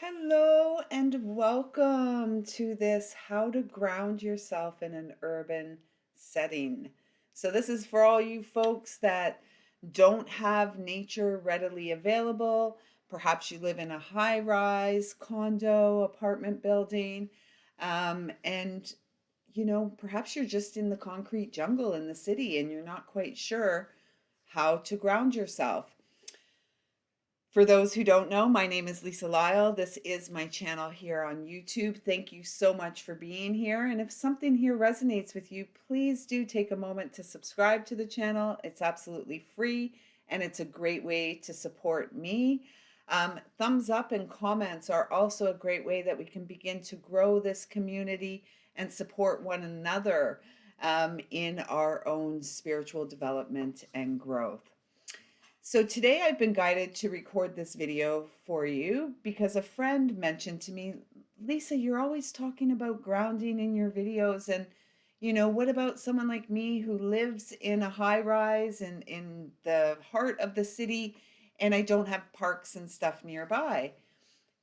Hello and welcome to this How to Ground Yourself in an Urban Setting. So, this is for all you folks that don't have nature readily available. Perhaps you live in a high rise condo, apartment building, and perhaps you're just in the concrete jungle in the city and you're not quite sure how to ground yourself. For those who don't know, my name is Lisa Lyle. This is my channel here on YouTube. Thank you so much for being here. And if something here resonates with you, please do take a moment to subscribe to the channel. It's absolutely free and it's a great way to support me. Thumbs up and comments are also a great way that we can begin to grow this community and support one another in our own spiritual development and growth. So today I've been guided to record this video for you because a friend mentioned to me, Lisa, you're always talking about grounding in your videos. And, what about someone like me who lives in a high rise and in the heart of the city and I don't have parks and stuff nearby?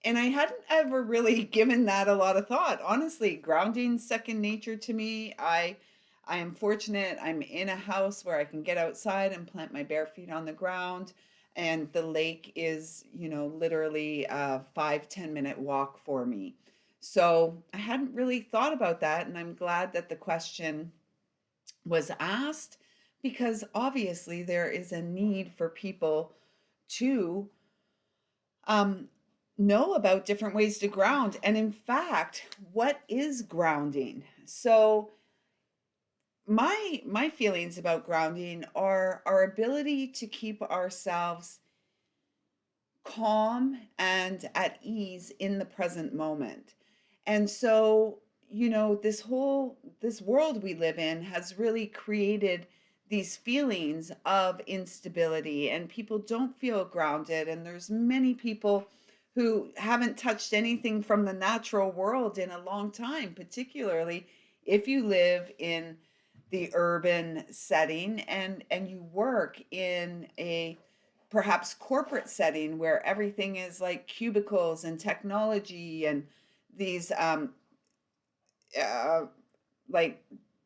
And I hadn't ever really given that a lot of thought. Honestly, grounding second nature to me. I am fortunate. I'm in a house where I can get outside and plant my bare feet on the ground. And the lake is, literally a 5-10 minute walk for me. So I hadn't really thought about that. And I'm glad that the question was asked because obviously there is a need for people to um, know about different ways to ground. And in fact, what is grounding? So my feelings about grounding are our ability to keep ourselves calm and at ease in the present moment. And so, this world we live in has really created these feelings of instability and people don't feel grounded, and there's many people who haven't touched anything from the natural world in a long time, particularly if you live in the urban setting and you work in a perhaps corporate setting where everything is like cubicles and technology and these uh, like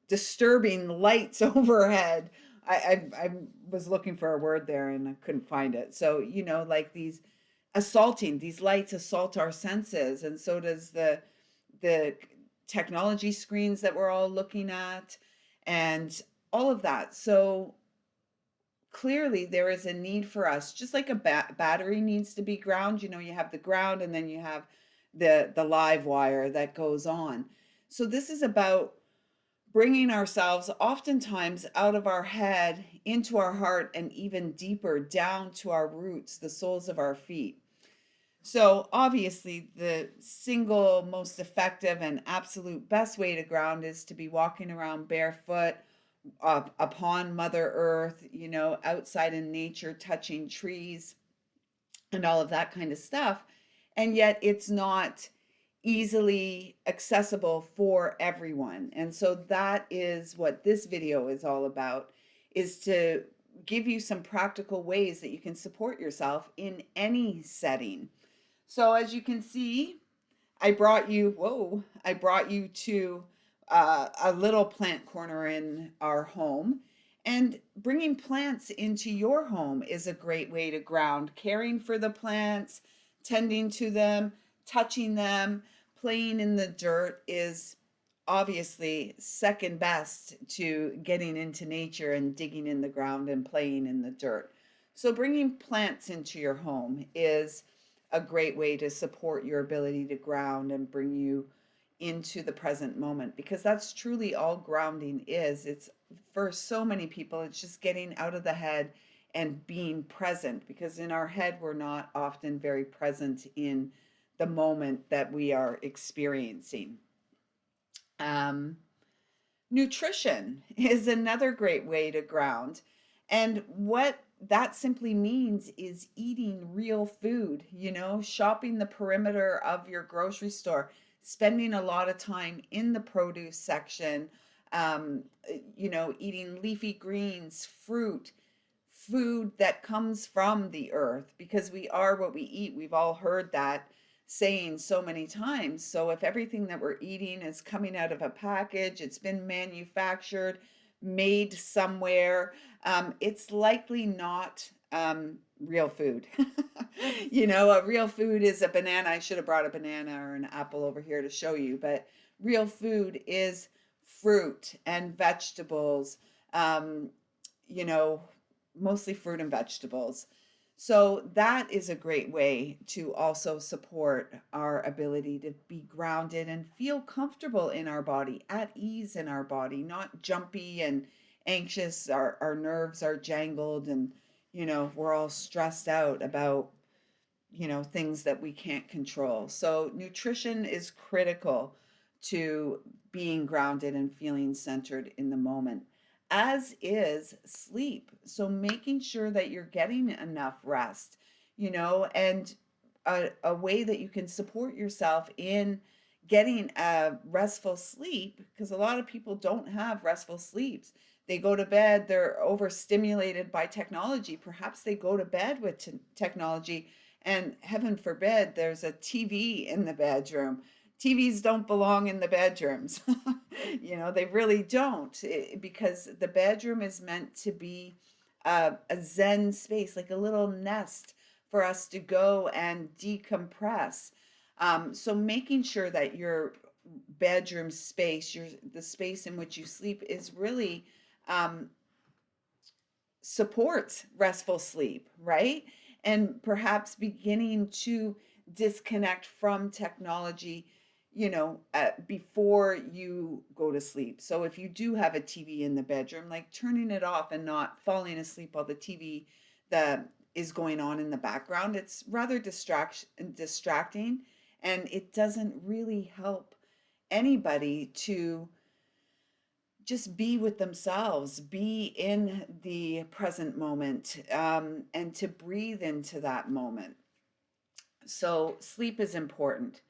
disturbing lights overhead. I was looking for a word there and I couldn't find it. So, like these lights assault our senses, and so does the technology screens that we're all looking at and all of that. So clearly there is a need for us, just like a battery needs to be ground. You have the ground and then you have the live wire that goes on. So this is about bringing ourselves oftentimes out of our head into our heart and even deeper down to our roots, the soles of our feet. So obviously the single most effective and absolute best way to ground is to be walking around barefoot upon Mother Earth, outside in nature, touching trees and all of that kind of stuff. And yet it's not easily accessible for everyone. And so that is what this video is all about, is to give you some practical ways that you can support yourself in any setting. So as you can see, I brought you to a little plant corner in our home. And bringing plants into your home is a great way to ground. Caring for the plants, tending to them, touching them, playing in the dirt is obviously second best to getting into nature and digging in the ground and playing in the dirt. So bringing plants into your home is a great way to support your ability to ground and bring you into the present moment, because that's truly all grounding is. It's for so many people, it's just getting out of the head and being present, because in our head, we're not often very present in the moment that we are experiencing. Um, Nutrition is another great way to ground. And what that simply means is eating real food, shopping the perimeter of your grocery store, spending a lot of time in the produce section, eating leafy greens, fruit, food that comes from the earth, because we are what we eat. We've all heard that. saying so many times. So if everything that we're eating is coming out of a package, it's been manufactured, made somewhere, it's likely not real food. A real food is a banana. I should have brought a banana or an apple over here to show you, but real food is fruit and vegetables, um, you know, mostly fruit and vegetables. So that is a great way to also support our ability to be grounded and feel comfortable in our body, at ease in our body, not jumpy and anxious. Our nerves are jangled and, we're all stressed out about, things that we can't control. So nutrition is critical to being grounded and feeling centered in the moment, as is sleep. So making sure that you're getting enough rest, and a way that you can support yourself in getting a restful sleep, because a lot of people don't have restful sleeps. They go to bed, they're overstimulated by technology. Perhaps they go to bed with technology, and heaven forbid there's a TV in the bedroom. TVs don't belong in the bedrooms. They really don't, because the bedroom is meant to be a zen space, like a little nest for us to go and decompress. So making sure that your bedroom space, the space in which you sleep, is really um, supports restful sleep, right? And perhaps beginning to disconnect from technology, before you go to sleep. So if you do have a TV in the bedroom, like turning it off and not falling asleep while the TV that is going on in the background, it's rather distracting, and it doesn't really help anybody to just be with themselves, be in the present moment, and to breathe into that moment. So, sleep is important.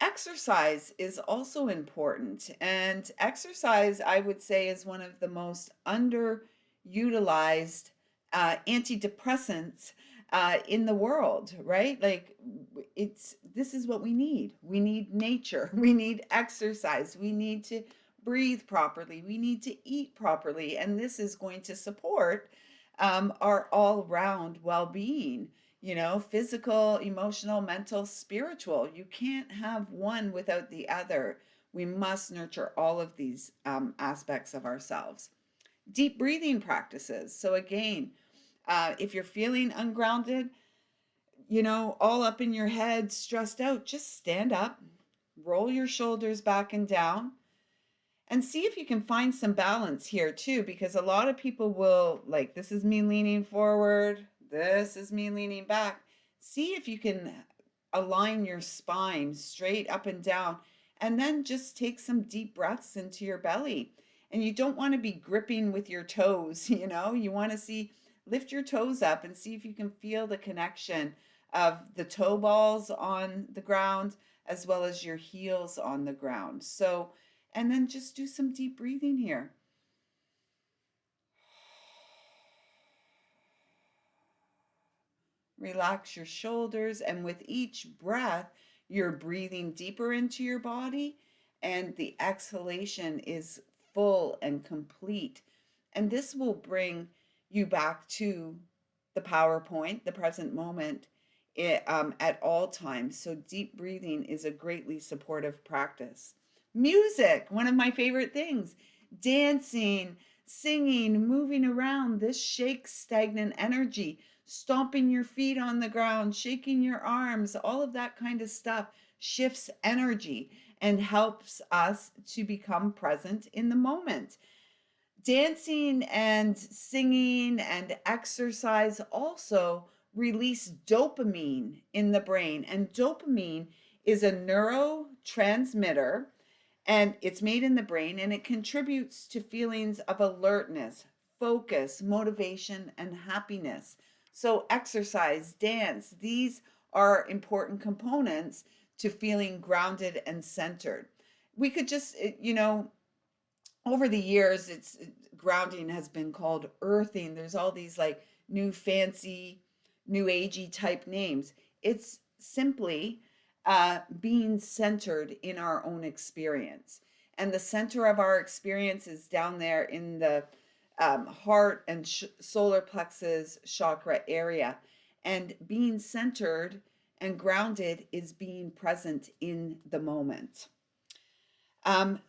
Exercise is also important. And exercise, I would say, is one of the most underutilized antidepressants in the world, right? Like, this is what we need. We need nature. We need exercise. We need to breathe properly. We need to eat properly. And this is going to support our all round well being, physical, emotional, mental, spiritual. You can't have one without the other. We must nurture all of these aspects of ourselves. Deep breathing practices. So, again, if you're feeling ungrounded, all up in your head, stressed out, just stand up, roll your shoulders back and down, and see if you can find some balance here too, because a lot of people will, like, this is me leaning forward, this is me leaning back. See if you can align your spine straight up and down, and then just take some deep breaths into your belly. And you don't want to be gripping with your toes, you want to lift your toes up and see if you can feel the connection of the toe balls on the ground as well as your heels on the ground. So, and then just do some deep breathing here. Relax your shoulders, and with each breath, you're breathing deeper into your body, and the exhalation is full and complete. And this will bring you back to the PowerPoint, the present moment, at all times. So, deep breathing is a greatly supportive practice. Music, one of my favorite things. Dancing, singing, moving around. This shakes stagnant energy. Stomping your feet on the ground, shaking your arms, all of that kind of stuff shifts energy and helps us to become present in the moment. Dancing and singing and exercise also release dopamine in the brain. And dopamine is a neurotransmitter, and it's made in the brain, and it contributes to feelings of alertness, focus, motivation, and happiness. So, exercise, dance, these are important components to feeling grounded and centered. We could just, over the years, it's grounding has been called earthing. There's all these new fancy, new agey type names. It's simply being centered in our own experience. And the center of our experience is down there in the heart and solar plexus chakra area. And being centered and grounded is being present in the moment.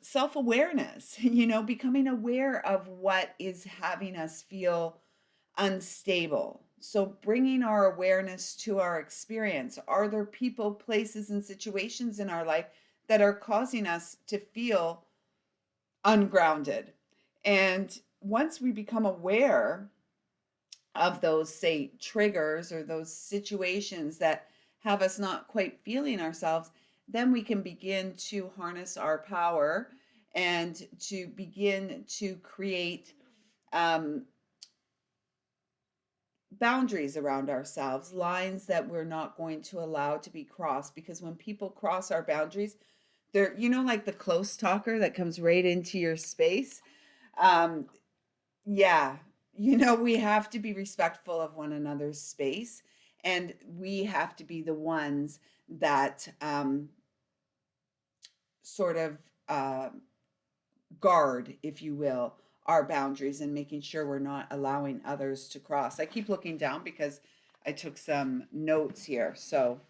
Self awareness, becoming aware of what is having us feel unstable. So, bringing our awareness to our experience. Are there people, places, and situations in our life that are causing us to feel ungrounded? And once we become aware of those, say, triggers or those situations that have us not quite feeling ourselves, then we can begin to harness our power and to begin to create um, boundaries around ourselves, lines that we're not going to allow to be crossed. Because when people cross our boundaries, they're, like the close talker that comes right into your space. Um, yeah, we have to be respectful of one another's space, and we have to be the ones that sort of uh, guard, if you will, our boundaries and making sure we're not allowing others to cross. I keep looking down because I took some notes here. So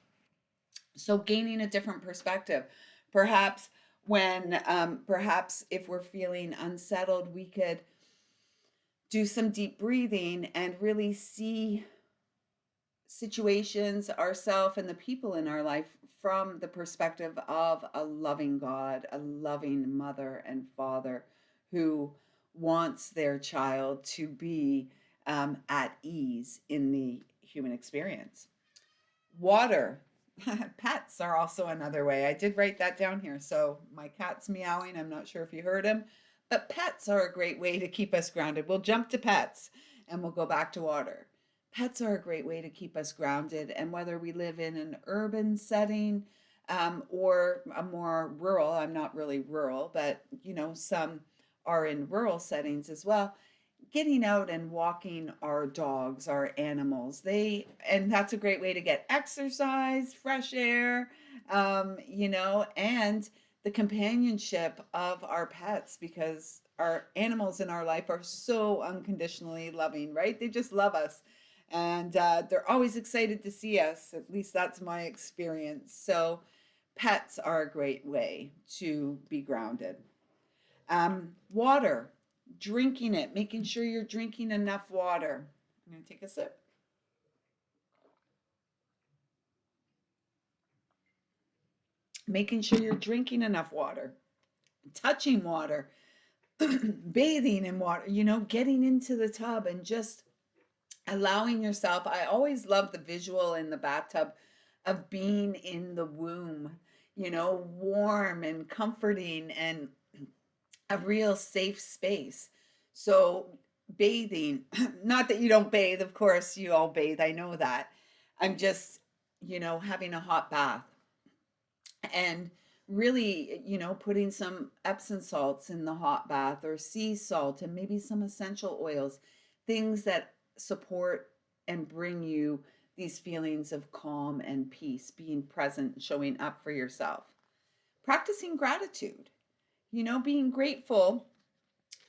gaining a different perspective, perhaps perhaps if we're feeling unsettled, we could do some deep breathing and really see situations, ourselves, and the people in our life from the perspective of a loving God, a loving mother and father who wants their child to be at ease in the human experience. Water. Pets are also another way. I did write that down here. So my cat's meowing. I'm not sure if you heard him, but pets are a great way to keep us grounded. We'll jump to pets and we'll go back to water. Pets are a great way to keep us grounded. And whether we live in an urban setting or a more rural, I'm not really rural, but some are in rural settings as well, getting out and walking our dogs, our animals. And that's a great way to get exercise, fresh air, and the companionship of our pets, because our animals in our life are so unconditionally loving, right? They just love us. And they're always excited to see us. At least that's my experience. So, pets are a great way to be grounded. Water, drinking it, making sure you're drinking enough water. I'm going to take a sip. Making sure you're drinking enough water, touching water, bathing in water, getting into the tub and just allowing yourself. I always love the visual in the bathtub of being in the womb, warm and comforting and a real safe space. So bathing, not that you don't bathe, of course you all bathe, I know that. I'm just, having a hot bath and really, putting some Epsom salts in the hot bath or sea salt and maybe some essential oils, things that support and bring you these feelings of calm and peace, being present, showing up for yourself. Practicing gratitude, being grateful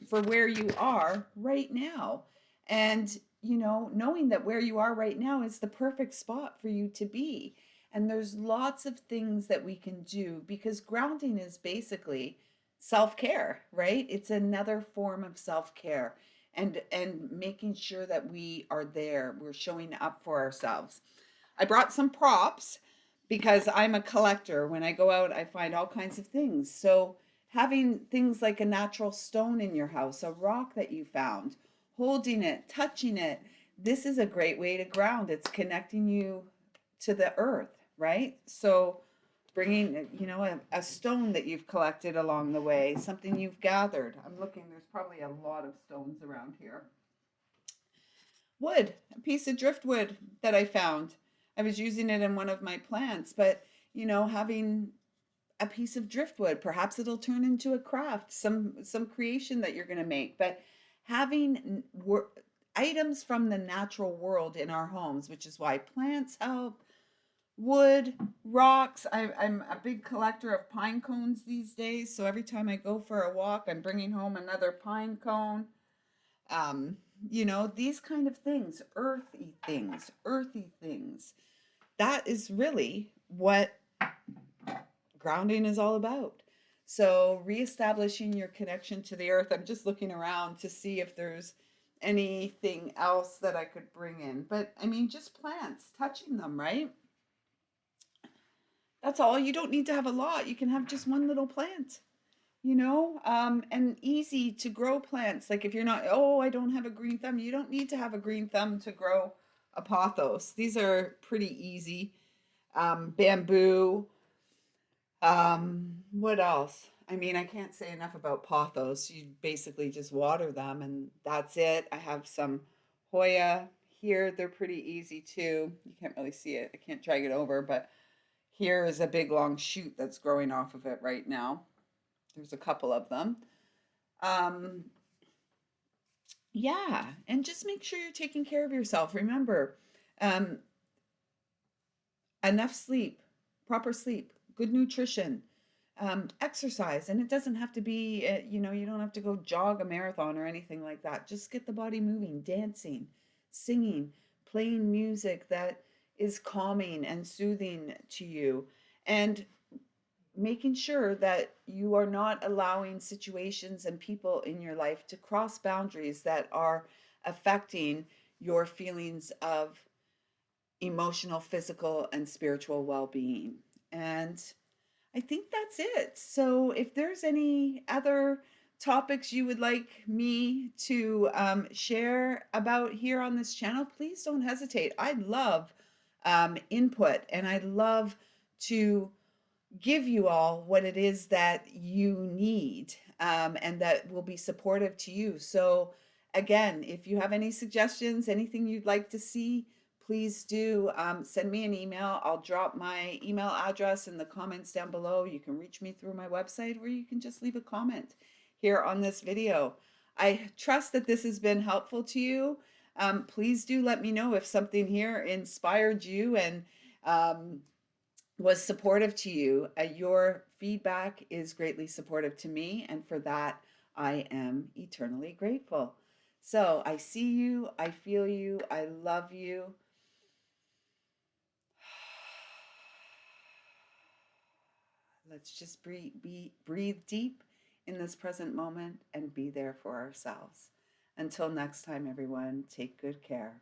for where you are right now. And, knowing that where you are right now is the perfect spot for you to be. And there's lots of things that we can do because grounding is basically self-care, right? It's another form of self-care and making sure that we are there, we're showing up for ourselves. I brought some props because I'm a collector. When I go out, I find all kinds of things. So having things like a natural stone in your house, a rock that you found, holding it, touching it, this is a great way to ground. It's connecting you to the earth, right? So bringing, a stone that you've collected along the way, something you've gathered. I'm looking, there's probably a lot of stones around here. Wood, a piece of driftwood that I found. I was using it in one of my plants, but having a piece of driftwood, perhaps it'll turn into a craft, some creation that you're going to make. But having items from the natural world in our homes, which is why plants help, wood, rocks. I'm a big collector of pine cones these days. So every time I go for a walk, I'm bringing home another pine cone. Um, these kind of things, earthy things. That is really what grounding is all about. So, reestablishing your connection to the earth. I'm just looking around to see if there's anything else that I could bring in. But I mean, just plants, touching them, right? That's all. You don't need to have a lot. You can have just one little plant, and easy to grow plants. Like if you're not, oh, I don't have a green thumb, you don't need to have a green thumb to grow a pothos. These are pretty easy. Bamboo, what else? I mean, I can't say enough about pothos. You basically just water them and that's it. I have some Hoya here. They're pretty easy too. You can't really see it. I can't drag it over, but here is a big long shoot that's growing off of it right now. There's a couple of them. Um, yeah, and just make sure you're taking care of yourself. Remember, um, enough sleep, proper sleep, good nutrition, exercise. And it doesn't have to be, you don't have to go jog a marathon or anything like that. Just get the body moving, dancing, singing, playing music that is calming and soothing to you. And making sure that you are not allowing situations and people in your life to cross boundaries that are affecting your feelings of emotional, physical, and spiritual well being. And I think that's it. So, if there's any other topics you would like me to share about here on this channel, please don't hesitate. I love input and I love to give you all what it is that you need, and that will be supportive to you. So, again, if you have any suggestions, anything you'd like to see, please do send me an email. I'll drop my email address in the comments down below. You can reach me through my website or you can just leave a comment here on this video. I trust that this has been helpful to you. Please do let me know if something here inspired you and was supportive to you. Your feedback is greatly supportive to me, and for that, I am eternally grateful. So I see you, I feel you, I love you. Let's just breathe deep in this present moment and be there for ourselves. Until next time, everyone, take good care.